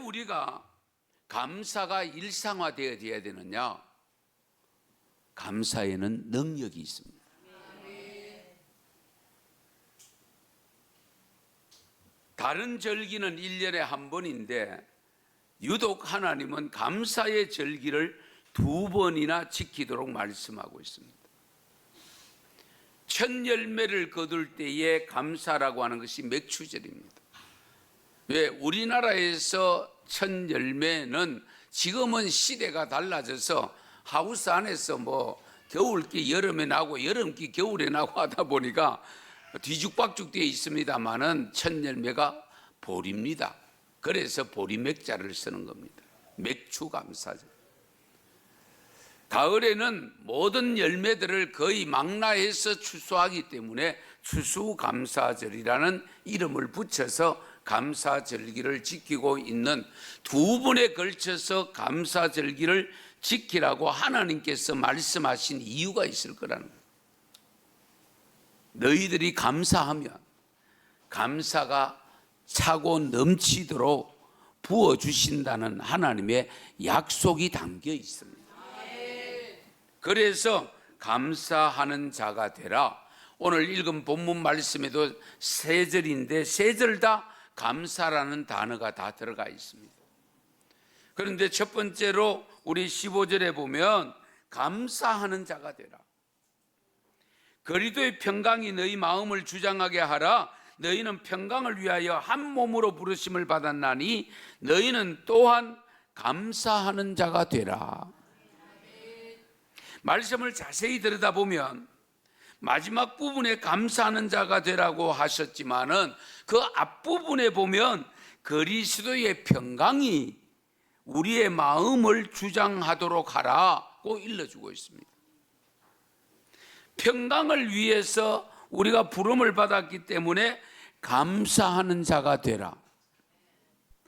우리가 감사가 일상화되어야 되느냐? 감사에는 능력이 있습니다. 다른 절기는 1년에 한 번인데 유독 하나님은 감사의 절기를 2번이나 지키도록 말씀하고 있습니다. 첫 열매를 거둘 때에 감사라고 하는 것이 맥추절입니다. 왜? 우리나라에서 첫 열매는 지금은 시대가 달라져서 하우스 안에서 겨울기 여름에 나고 여름기 겨울에 나고 하다 보니까 뒤죽박죽 되어 있습니다만은 첫 열매가 보리입니다. 그래서 보리맥자를 쓰는 겁니다. 맥추감사절. 가을에는 모든 열매들을 거의 망라해서 추수하기 때문에 추수감사절이라는 이름을 붙여서 감사절기를 지키고 있는 2번에 걸쳐서 감사절기를 지키라고 하나님께서 말씀하신 이유가 있을 거라는 거예요. 너희들이 감사하면 감사가 차고 넘치도록 부어주신다는 하나님의 약속이 담겨 있습니다. 그래서 감사하는 자가 되라. 오늘 읽은 본문 말씀에도 3절인데 3절 다 감사라는 단어가 다 들어가 있습니다. 그런데 첫 번째로 우리 15절에 보면 감사하는 자가 되라. 그리스도의 평강이 너희 마음을 주장하게 하라. 너희는 평강을 위하여 한 몸으로 부르심을 받았나니 너희는 또한 감사하는 자가 되라. 말씀을 자세히 들여다보면 마지막 부분에 감사하는 자가 되라고 하셨지만은 그 앞부분에 보면 그리스도의 평강이 우리의 마음을 주장하도록 하라고 일러주고 있습니다. 평강을 위해서 우리가 부름을 받았기 때문에 감사하는 자가 되라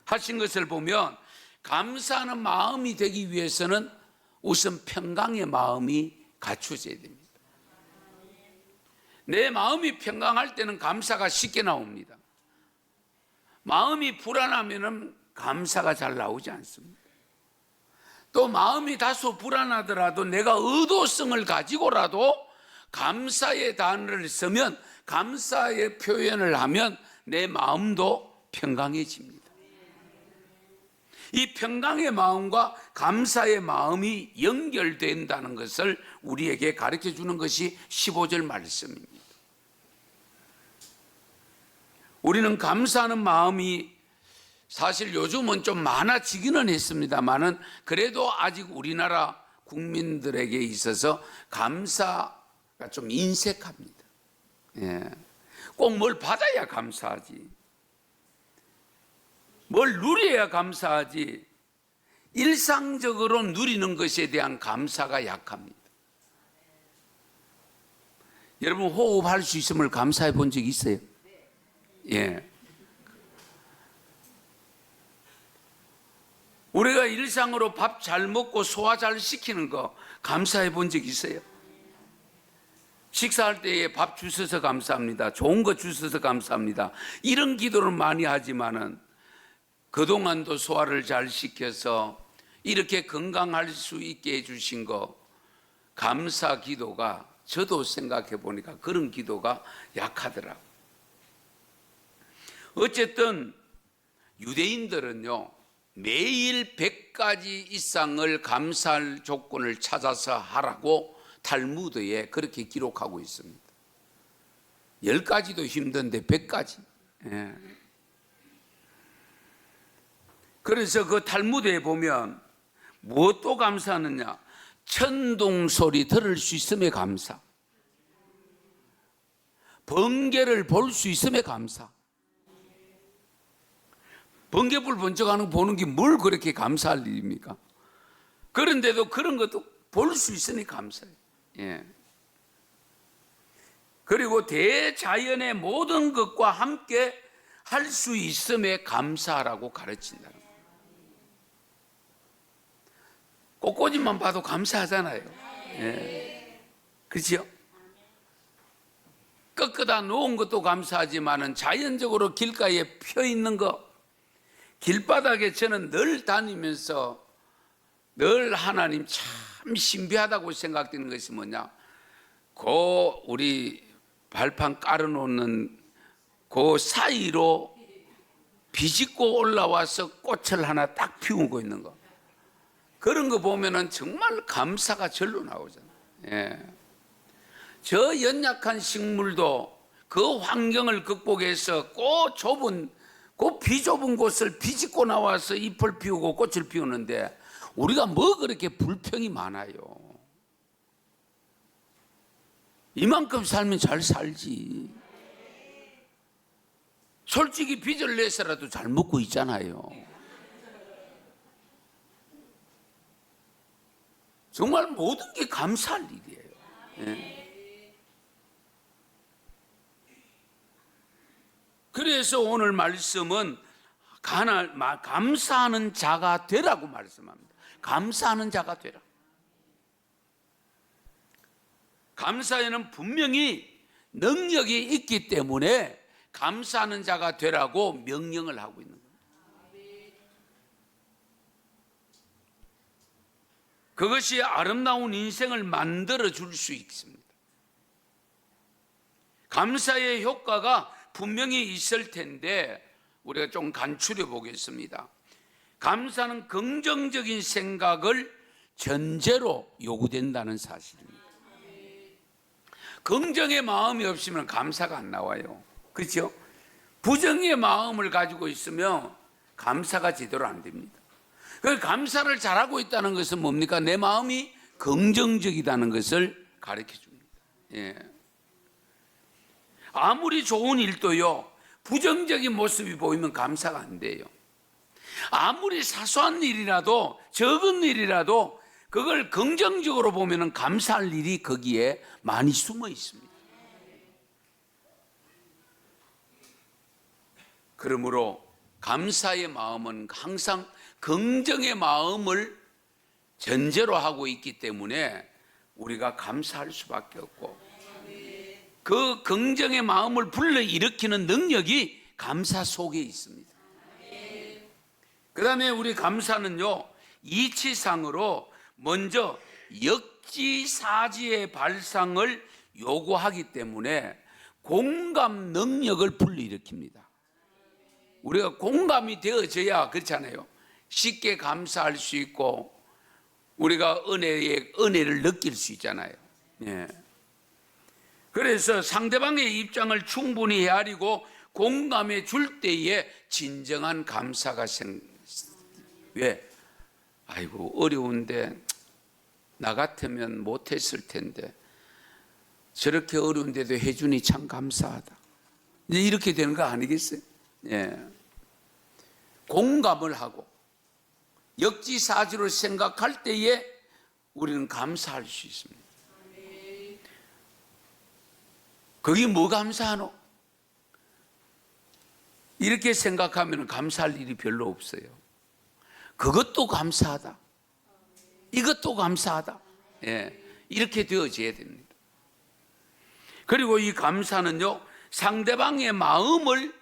하신 것을 보면 감사하는 마음이 되기 위해서는 우선 평강의 마음이 갖춰져야 됩니다. 내 마음이 평강할 때는 감사가 쉽게 나옵니다. 마음이 불안하면 감사가 잘 나오지 않습니다. 또 마음이 다소 불안하더라도 내가 의도성을 가지고라도 감사의 단어를 쓰면, 감사의 표현을 하면 내 마음도 평강해집니다. 이 평강의 마음과 감사의 마음이 연결된다는 것을 우리에게 가르쳐 주는 것이 15절 말씀입니다. 우리는 감사하는 마음이 사실 요즘은 좀 많아지기는 했습니다만은 그래도 아직 우리나라 국민들에게 있어서 감사가 좀 인색합니다. 꼭 뭘 받아야 감사하지, 뭘 누려야 감사하지, 일상적으로 누리는 것에 대한 감사가 약합니다. 여러분 호흡할 수 있음을 감사해 본 적 있어요? 예. 우리가 일상으로 밥 잘 먹고 소화 잘 시키는 거 감사해 본 적 있어요? 식사할 때에 밥 주셔서 감사합니다. 좋은 거 주셔서 감사합니다. 이런 기도를 많이 하지만은 그동안도 소화를 잘 시켜서 이렇게 건강할 수 있게 해주신 거 감사 기도가, 저도 생각해 보니까 그런 기도가 약하더라고요. 어쨌든 유대인들은요 매일 100가지 이상을 감사할 조건을 찾아서 하라고 탈무드에 그렇게 기록하고 있습니다. 10가지도 힘든데 100가지. 그래서 그 탈무드에 보면 무엇도 감사하느냐, 천둥 소리 들을 수 있음에 감사, 번개를 볼 수 있음에 감사. 번개불 번쩍하는 거 보는 게 뭘 그렇게 감사할 일입니까? 그런데도 그런 것도 볼 수 있으니 감사해요. 그리고 대자연의 모든 것과 함께 할 수 있음에 감사하라고 가르친다는 거예요. 꽃꽂이만 봐도 감사하잖아요. 그렇죠? 꺾어다 놓은 것도 감사하지만은 자연적으로 길가에 펴 있는 거, 길바닥에 저는 늘 다니면서 늘 하나님 참 신비하다고 생각되는 것이 뭐냐, 그 우리 발판 깔아놓는 그 사이로 비집고 올라와서 꽃을 하나 딱 피우고 있는 거, 그런 거 보면은 정말 감사가 절로 나오잖아요. 예. 저 연약한 식물도 그 환경을 극복해서 그 비좁은 곳을 비집고 나와서 잎을 피우고 꽃을 피우는데, 우리가 뭐 그렇게 불평이 많아요. 이만큼 살면 잘 살지. 솔직히 빚을 내서라도 잘 먹고 있잖아요. 정말 모든 게 감사할 일이에요. 예. 그래서 오늘 말씀은 감사하는 자가 되라고 말씀합니다. 감사하는 자가 되라. 감사에는 분명히 능력이 있기 때문에 감사하는 자가 되라고 명령을 하고 있는 거예요. 그것이 아름다운 인생을 만들어 줄 수 있습니다. 감사의 효과가 분명히 있을 텐데 우리가 좀 간추려 보겠습니다. 감사는 긍정적인 생각을 전제로 요구된다는 사실입니다. 긍정의 마음이 없으면 감사가 안 나와요. 그렇죠? 부정의 마음을 가지고 있으면 감사가 제대로 안 됩니다. 그 감사를 잘하고 있다는 것은 뭡니까? 내 마음이 긍정적이다는 것을 가르쳐 줍니다. 예. 아무리 좋은 일도요, 부정적인 모습이 보이면 감사가 안 돼요. 아무리 사소한 일이라도, 적은 일이라도 그걸 긍정적으로 보면 감사할 일이 거기에 많이 숨어 있습니다. 그러므로 감사의 마음은 항상 긍정의 마음을 전제로 하고 있기 때문에 우리가 감사할 수밖에 없고, 그 긍정의 마음을 불러일으키는 능력이 감사 속에 있습니다. 그 다음에 우리 감사는요, 이치상으로 먼저 역지사지의 발상을 요구하기 때문에 공감 능력을 불러일으킵니다. 우리가 공감이 되어져야, 그렇잖아요, 쉽게 감사할 수 있고 우리가 은혜를 느낄 수 있잖아요. 예. 그래서 상대방의 입장을 충분히 헤아리고 공감해 줄 때에 진정한 감사가 왜? 아이고, 어려운데 나 같으면 못했을 텐데 저렇게 어려운데도 해주니 참 감사하다, 이제 이렇게 되는 거 아니겠어요? 예. 공감을 하고 역지사지로 생각할 때에 우리는 감사할 수 있습니다. 그게 뭐 감사하노? 이렇게 생각하면 감사할 일이 별로 없어요. 그것도 감사하다, 이것도 감사하다, 예, 이렇게 되어져야 됩니다. 그리고 이 감사는요, 상대방의 마음을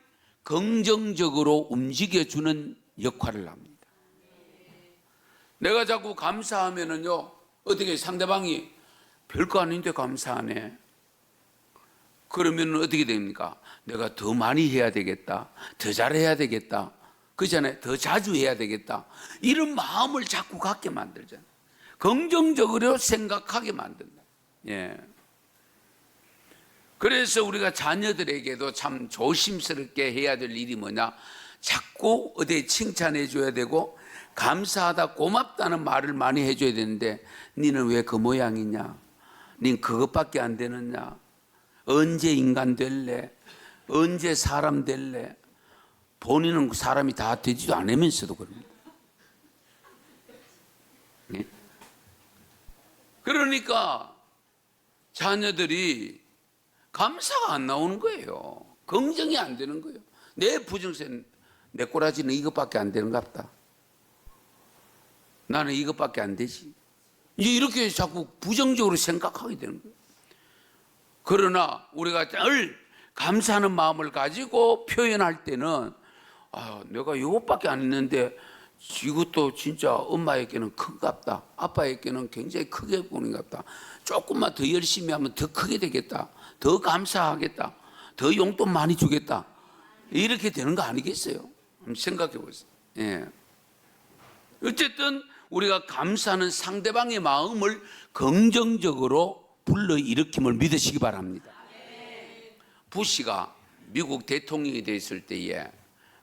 긍정적으로 움직여주는 역할을 합니다. 내가 자꾸 감사하면은요, 어떻게 상대방이 별거 아닌데 감사하네, 그러면 어떻게 됩니까? 내가 더 많이 해야 되겠다, 더 잘해야 되겠다, 그잖아요. 더 자주 해야 되겠다, 이런 마음을 자꾸 갖게 만들잖아요. 긍정적으로 생각하게 만든다. 예. 그래서 우리가 자녀들에게도 참 조심스럽게 해야 될 일이 뭐냐, 자꾸 어디 칭찬해 줘야 되고 감사하다, 고맙다는 말을 많이 해줘야 되는데, 니는 왜 그 모양이냐, 닌 그것밖에 안 되느냐, 언제 인간 될래, 언제 사람 될래, 본인은 사람이 다 되지도 않으면서도 그럽니다. 네? 그러니까 자녀들이 감사가 안 나오는 거예요. 긍정이 안 되는 거예요. 내 부정세, 내 꼬라지는 이것밖에 안 되는 것 같다, 나는 이것밖에 안 되지, 이제 이렇게 자꾸 부정적으로 생각하게 되는 거예요. 그러나 우리가 늘 감사하는 마음을 가지고 표현할 때는 내가 이것밖에 안 했는데 이것도 진짜 엄마에게는 큰갑다, 아빠에게는 굉장히 크게 보는 것 같다. 조금만 더 열심히 하면 더 크게 되겠다, 더 감사하겠다, 더 용돈 많이 주겠다, 이렇게 되는 거 아니겠어요? 한번 생각해 보세요. 예. 어쨌든 우리가 감사는 상대방의 마음을 긍정적으로 불러일으킴을 믿으시기 바랍니다. 부시가 미국 대통령이 됐을 때에,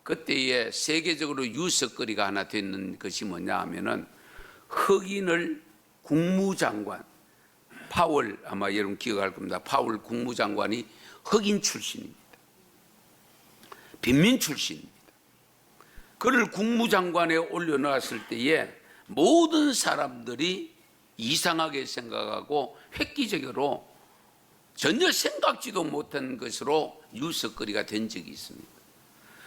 그때에 세계적으로 유서거리가 하나 되는 것이 뭐냐 하면은, 흑인을 국무장관, 파월, 아마 여러분 기억할 겁니다. 파월 국무장관이 흑인 출신입니다. 빈민 출신입니다. 그를 국무장관에 올려놨을 때에 모든 사람들이 이상하게 생각하고 획기적으로 전혀 생각지도 못한 것으로 유서거리가 된 적이 있습니다.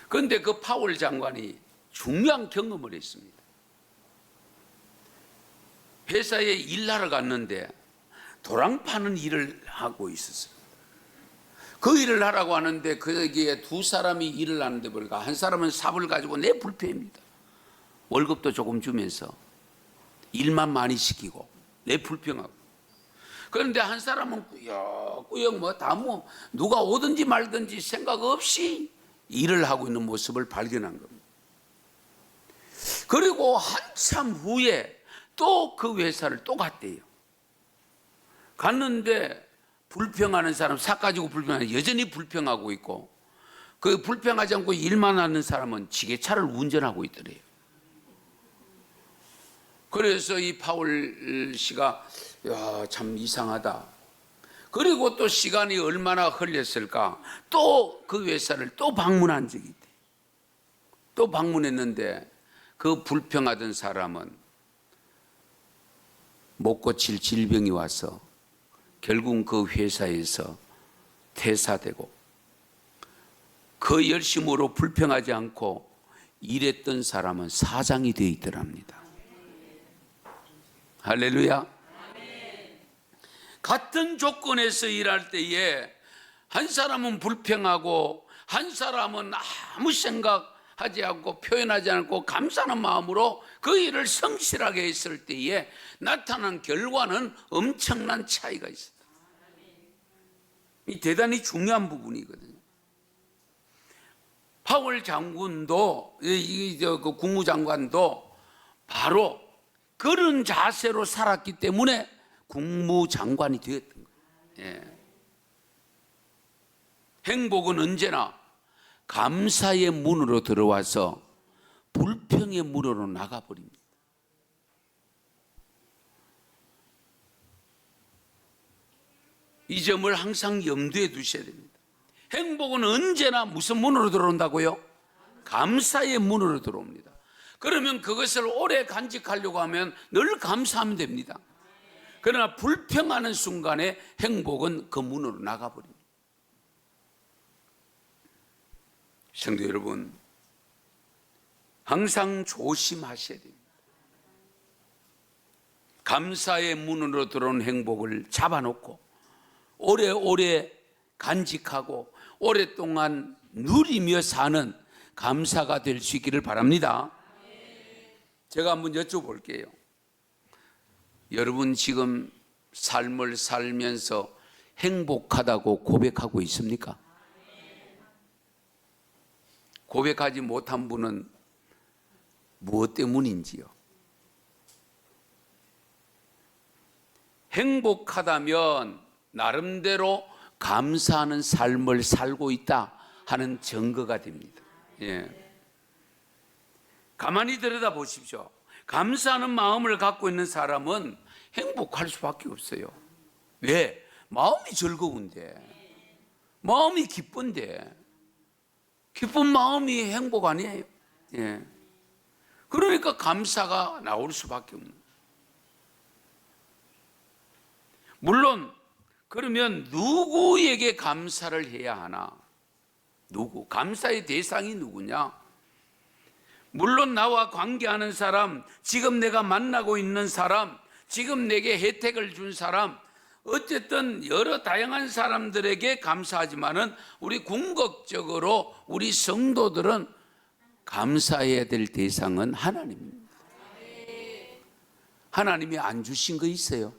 그런데 그 파월 장관이 중요한 경험을 했습니다. 회사에 일하러 갔는데 도랑 파는 일을 하고 있었어요. 그 일을 하라고 하는데 거기에 두 사람이 일을 하는데 보니까 한 사람은 삽을 가지고 내 불패입니다. 월급도 조금 주면서 일만 많이 시키고 내 불평하고. 그런데 한 사람은 꾸역꾸역 누가 오든지 말든지 생각 없이 일을 하고 있는 모습을 발견한 겁니다. 그리고 한참 후에 또 그 회사를 또 갔대요. 갔는데 불평하는 사람, 삭 가지고 불평하는, 여전히 불평하고 있고, 그 불평하지 않고 일만 하는 사람은 지게차를 운전하고 있더래요. 그래서 이 파월 씨가 참 이상하다. 그리고 또 시간이 얼마나 흘렸을까, 또 그 회사를 또 방문한 적이 있대. 또 방문했는데 그 불평하던 사람은 못 고칠 질병이 와서 결국 그 회사에서 퇴사되고, 그 열심으로 불평하지 않고 일했던 사람은 사장이 되어 있더랍니다. 할렐루야. 같은 조건에서 일할 때에 한 사람은 불평하고 한 사람은 아무 생각하지 않고 표현하지 않고 감사하는 마음으로 그 일을 성실하게 했을 때에 나타난 결과는 엄청난 차이가 있습니다. 이 대단히 중요한 부분이거든요. 파월 장군도, 그 국무장관도 바로 그런 자세로 살았기 때문에 국무장관이 되었던 거예요. 예. 행복은 언제나 감사의 문으로 들어와서 불평의 문으로 나가버립니다. 이 점을 항상 염두에 두셔야 됩니다. 행복은 언제나 무슨 문으로 들어온다고요? 감사의 문으로 들어옵니다. 그러면 그것을 오래 간직하려고 하면 늘 감사하면 됩니다. 그러나 불평하는 순간에 행복은 그 문으로 나가버립니다. 성도 여러분, 항상 조심하셔야 됩니다. 감사의 문으로 들어온 행복을 잡아놓고 오래오래 간직하고 오랫동안 누리며 사는 감사가 될 수 있기를 바랍니다. 제가 한번 여쭤볼게요. 여러분 지금 삶을 살면서 행복하다고 고백하고 있습니까? 고백하지 못한 분은 무엇 때문인지요? 행복하다면 나름대로 감사하는 삶을 살고 있다 하는 증거가 됩니다. 예. 가만히 들여다 보십시오. 감사하는 마음을 갖고 있는 사람은 행복할 수밖에 없어요. 왜? 마음이 즐거운데, 마음이 기쁜데, 기쁜 마음이 행복 아니에요? 예. 그러니까 감사가 나올 수밖에 없는. 물론 그러면 누구에게 감사를 해야 하나? 누구? 감사의 대상이 누구냐? 물론 나와 관계하는 사람, 지금 내가 만나고 있는 사람, 지금 내게 혜택을 준 사람, 어쨌든 여러 다양한 사람들에게 감사하지만은 우리 궁극적으로 우리 성도들은 감사해야 될 대상은 하나님입니다. 하나님이 안 주신 거 있어요?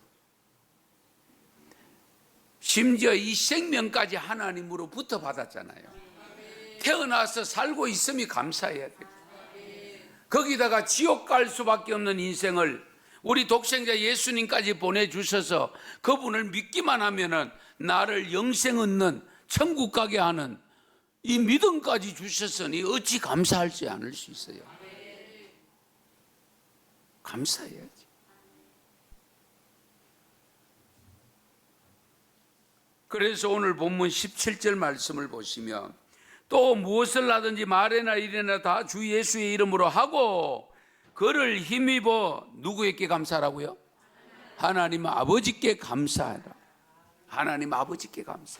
심지어 이 생명까지 하나님으로부터 받았잖아요. 태어나서 살고 있음이 감사해야 돼요. 거기다가 지옥 갈 수밖에 없는 인생을 우리 독생자 예수님까지 보내주셔서 그분을 믿기만 하면은 나를 영생 얻는 천국 가게 하는 이 믿음까지 주셨으니 어찌 감사하지 않을 수 있어요? 감사해야지. 그래서 오늘 본문 17절 말씀을 보시면 또 무엇을 하든지 말이나 일이나 다 주 예수의 이름으로 하고 그를 힘입어 누구에게 감사하라고요? 하나님 아버지께 감사하라. 하나님 아버지께 감사.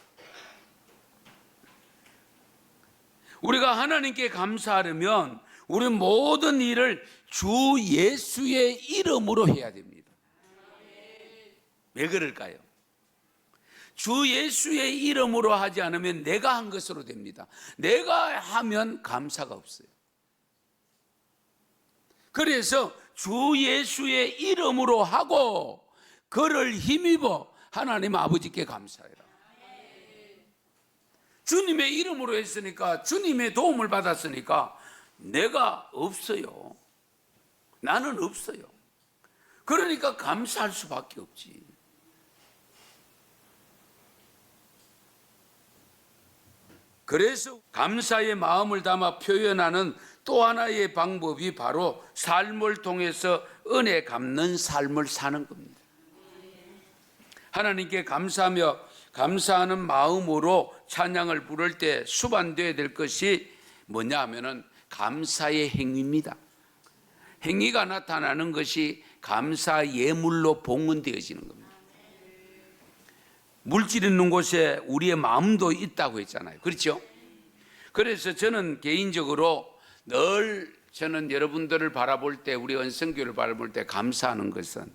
우리가 하나님께 감사하려면 우리 모든 일을 주 예수의 이름으로 해야 됩니다. 왜 그럴까요? 주 예수의 이름으로 하지 않으면 내가 한 것으로 됩니다. 내가 하면 감사가 없어요. 그래서 주 예수의 이름으로 하고 그를 힘입어 하나님 아버지께 감사해라. 주님의 이름으로 했으니까, 주님의 도움을 받았으니까 내가 없어요. 나는 없어요. 그러니까 감사할 수밖에 없지. 그래서 감사의 마음을 담아 표현하는 또 하나의 방법이 바로 삶을 통해서 은혜 갚는 삶을 사는 겁니다. 하나님께 감사하며 감사하는 마음으로 찬양을 부를 때 수반되어야 될 것이 뭐냐 하면은 감사의 행위입니다. 행위가 나타나는 것이 감사 예물로 봉헌되어지는 겁니다. 물질 있는 곳에 우리의 마음도 있다고 했잖아요. 그렇죠? 그래서 저는 개인적으로 늘 저는 여러분들을 바라볼 때, 우리 은성교를 바라볼 때 감사하는 것은,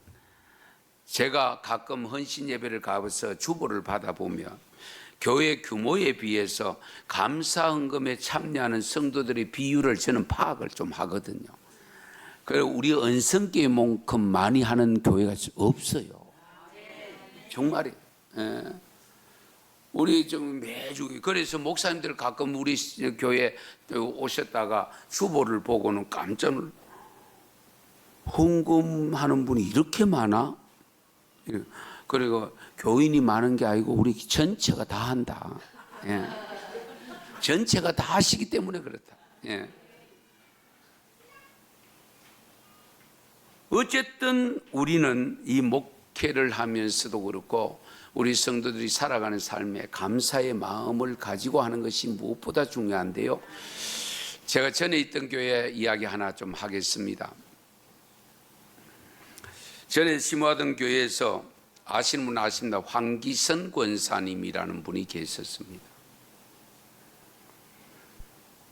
제가 가끔 헌신 예배를 가서 주보를 받아보면 교회 규모에 비해서 감사 헌금에 참여하는 성도들의 비율을 저는 파악을 좀 하거든요. 그래서 우리 은성교회만큼 많이 하는 교회가 없어요. 정말이에요. 예. 우리 좀 매주, 그래서 목사님들 가끔 우리 교회 오셨다가 주보를 보고는 깜짝 놀라. 헌금하는 분이 이렇게 많아? 그리고 교인이 많은 게 아니고 우리 전체가 다 한다. 예. 전체가 다 하시기 때문에 그렇다. 예. 어쨌든 우리는 이 목회를 하면서도 그렇고 우리 성도들이 살아가는 삶에 감사의 마음을 가지고 하는 것이 무엇보다 중요한데요. 제가 전에 있던 교회 이야기 하나 좀 하겠습니다. 전에 심호하던 교회에서 아시는 분 아십니다. 황기선 권사님이라는 분이 계셨습니다.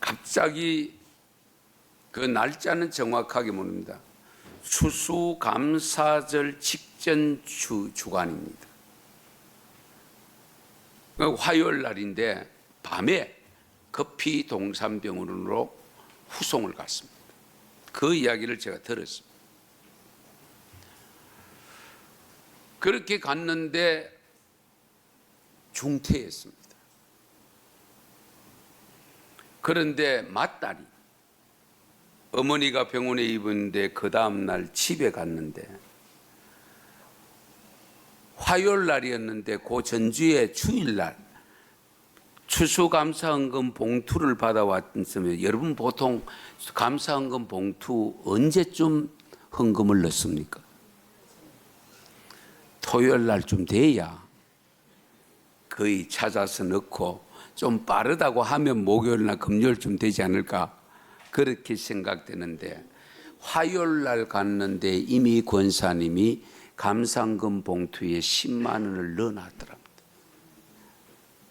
갑자기 그 날짜는 정확하게 모릅니다. 추수감사절 직전 주간입니다. 화요일 날인데 밤에 급히 동산병원으로 후송을 갔습니다. 그 이야기를 제가 들었습니다. 그렇게 갔는데 중퇴했습니다. 그런데 맏딸이 어머니가 병원에 입었는데 그 다음날 집에 갔는데 화요일 날이었는데 그 전주에 주일날 추수감사헌금 봉투를 받아왔으면, 여러분 보통 감사헌금 봉투 언제쯤 헌금을 넣습니까? 토요일 날쯤 돼야 거의 찾아서 넣고, 좀 빠르다고 하면 목요일이나 금요일쯤 되지 않을까 그렇게 생각되는데, 화요일 날 갔는데 이미 권사님이 감사헌금 봉투에 10만 원을 넣어놨더랍니다.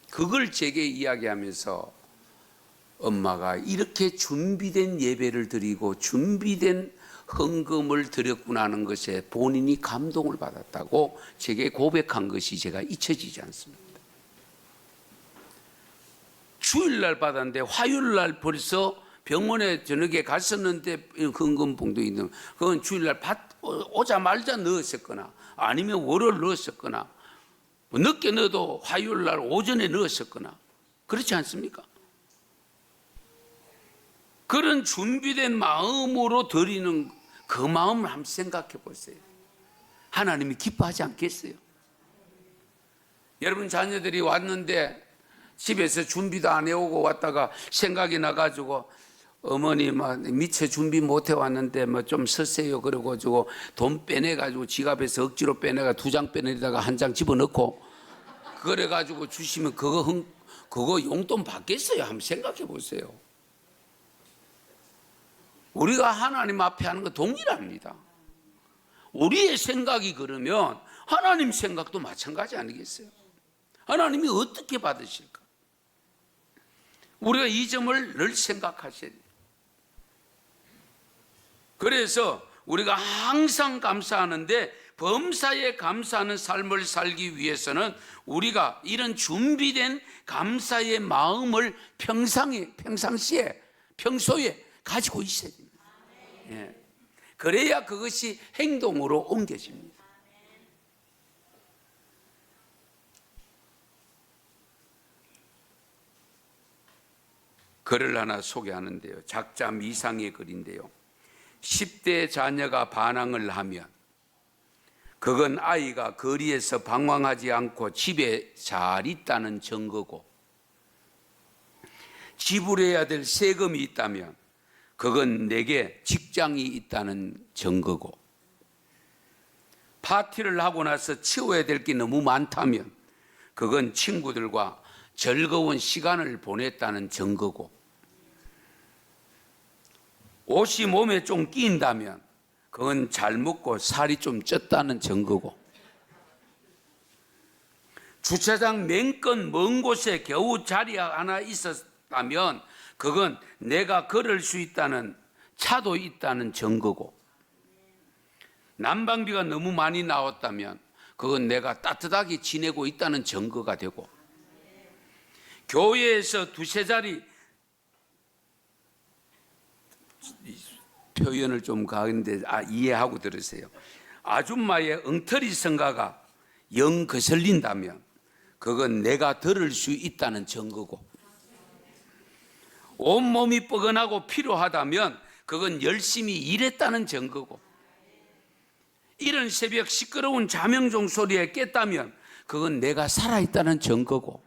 그걸 제게 이야기하면서 엄마가 이렇게 준비된 예배를 드리고 준비된 헌금을 드렸구나 하는 것에 본인이 감동을 받았다고 제게 고백한 것이 제가 잊혀지지 않습니다. 주일날 받았는데 화요일날 벌써 병원에 저녁에 갔었는데 헌금봉도 있는, 그건 주일날 오자마자 넣었었거나 아니면 월요일 넣었었거나 늦게 넣어도 화요일날 오전에 넣었었거나 그렇지 않습니까? 그런 준비된 마음으로 드리는 그 마음을 한번 생각해 보세요. 하나님이 기뻐하지 않겠어요? 여러분 자녀들이 왔는데 집에서 준비도 안 해오고 왔다가 생각이 나가지고 어머니 미처 준비 못 해왔는데 좀 서세요 그래가지고 돈 빼내가지고 지갑에서 억지로 빼내가 2장 빼내다가 1장 집어넣고 그래가지고 주시면 그거 용돈 받겠어요? 한번 생각해 보세요. 우리가 하나님 앞에 하는 거 동일합니다. 우리의 생각이 그러면 하나님 생각도 마찬가지 아니겠어요? 하나님이 어떻게 받으실까? 우리가 이 점을 늘 생각하셔야 돼요. 그래서 우리가 항상 감사하는데 범사에 감사하는 삶을 살기 위해서는 우리가 이런 준비된 감사의 마음을 평상시에 평소에 가지고 있어야 됩니다. 예. 그래야 그것이 행동으로 옮겨집니다. 글을 하나 소개하는데요. 작자 미상의 글인데요. 10대 자녀가 반항을 하면 그건 아이가 거리에서 방황하지 않고 집에 잘 있다는 증거고, 지불해야 될 세금이 있다면 그건 내게 직장이 있다는 증거고, 파티를 하고 나서 치워야 될 게 너무 많다면 그건 친구들과 즐거운 시간을 보냈다는 증거고, 옷이 몸에 좀 끼인다면 그건 잘 먹고 살이 좀 쪘다는 증거고, 주차장 맨건 먼 곳에 겨우 자리 하나 있었다면 그건 내가 걸을 수 있다는 차도 있다는 증거고, 난방비가 너무 많이 나왔다면 그건 내가 따뜻하게 지내고 있다는 증거가 되고, 교회에서 2-3자리 표현을 좀 가는데 이해하고 들으세요. 아줌마의 엉터리 성가가 영 거슬린다면 그건 내가 들을 수 있다는 증거고, 온몸이 뻐근하고 피로하다면 그건 열심히 일했다는 증거고, 이른 새벽 시끄러운 자명종 소리에 깼다면 그건 내가 살아있다는 증거고,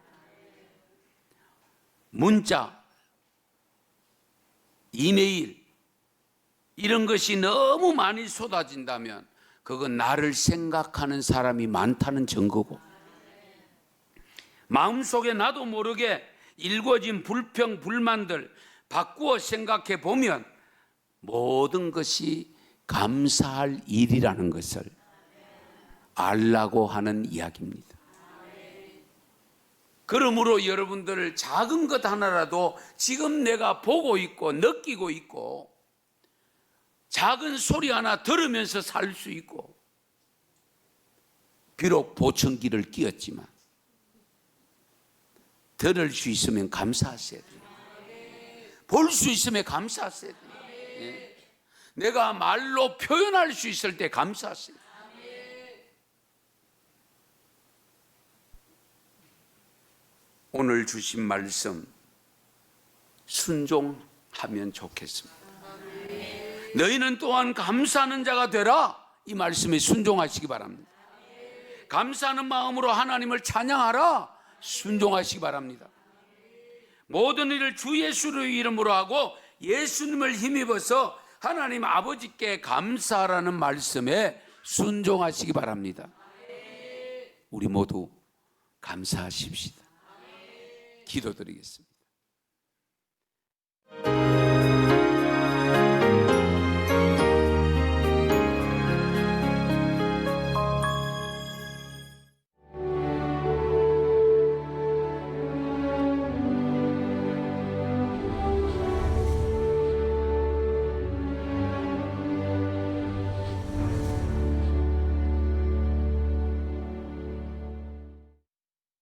문자, 이메일 이런 것이 너무 많이 쏟아진다면 그건 나를 생각하는 사람이 많다는 증거고, 마음속에 나도 모르게 일궈진 불평, 불만들 바꾸어 생각해 보면 모든 것이 감사할 일이라는 것을 알라고 하는 이야기입니다. 그러므로 여러분들 작은 것 하나라도 지금 내가 보고 있고 느끼고 있고 작은 소리 하나 들으면서 살 수 있고, 비록 보청기를 끼웠지만 들을 수 있으면 감사하셔야 돼요. 볼 수 있으면 감사하셔야 돼요. 예. 내가 말로 표현할 수 있을 때 감사하셔야 돼요. 오늘 주신 말씀 순종하면 좋겠습니다. 너희는 또한 감사하는 자가 되라, 이 말씀에 순종하시기 바랍니다. 감사하는 마음으로 하나님을 찬양하라, 순종하시기 바랍니다. 모든 일을 주 예수의 이름으로 하고 예수님을 힘입어서 하나님 아버지께 감사하라는 말씀에 순종하시기 바랍니다. 우리 모두 감사하십시다. 기도드리겠습니다.